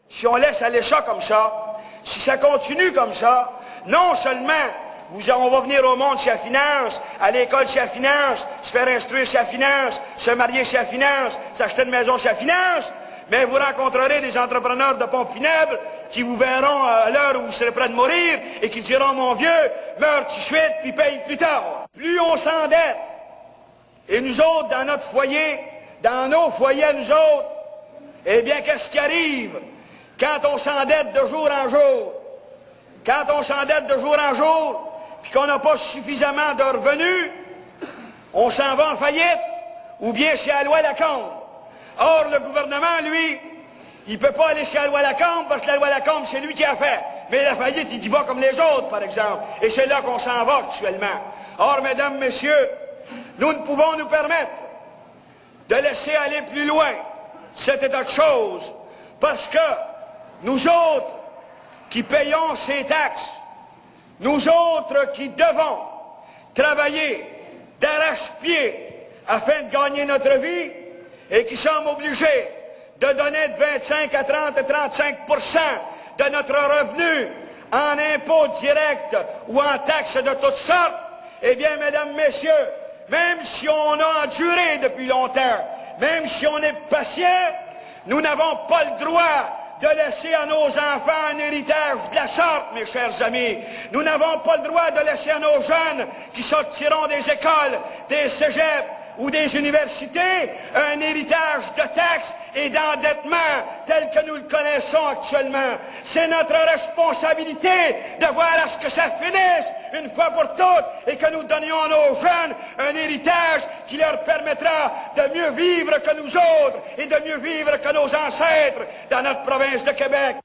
Si on laisse aller ça comme ça, si ça continue comme ça, non seulement on va venir au monde si la finance, à l'école si la finance, se faire instruire si la finance, se marier si la finance, s'acheter une maison si la finance, mais vous rencontrerez des entrepreneurs de pompes funèbres qui vous verront à l'heure où vous serez prêt de mourir et qui diront, mon vieux, meurs tout de suite puis paye plus tard. Plus on s'endette, et nous autres, dans notre foyer, dans nos foyers à nous autres, eh bien, qu'est-ce qui arrive quand on s'endette de jour en jour? Quand on s'endette de jour en jour, puis qu'on n'a pas suffisamment de revenus, on s'en va en faillite, ou bien c'est à la loi Lacombe. Or, le gouvernement, lui, il ne peut pas aller chez la loi Lacombe, parce que la loi Lacombe, c'est lui qui a fait. Mais la faillite, il y va comme les autres, par exemple. Et c'est là qu'on s'en va actuellement. Or, mesdames, messieurs, nous ne pouvons nous permettre de laisser aller plus loin cet état de choses, parce que nous autres qui payons ces taxes, nous autres qui devons travailler d'arrache-pied afin de gagner notre vie et qui sommes obligés de donner de 25 à 30 à 35% de notre revenu en impôts directs ou en taxes de toutes sortes, eh bien, mesdames, messieurs, même si on a enduré depuis longtemps, même si on est patient, nous n'avons pas le droit de laisser à nos enfants un héritage de la sorte, mes chers amis. Nous n'avons pas le droit de laisser à nos jeunes qui sortiront des écoles, des cégeps ou des universités, un héritage de taxes et d'endettement tel que nous le connaissons actuellement. C'est notre responsabilité de voir à ce que ça finisse une fois pour toutes et que nous donnions à nos jeunes un héritage qui leur permettra de mieux vivre que nous autres et de mieux vivre que nos ancêtres dans notre province de Québec.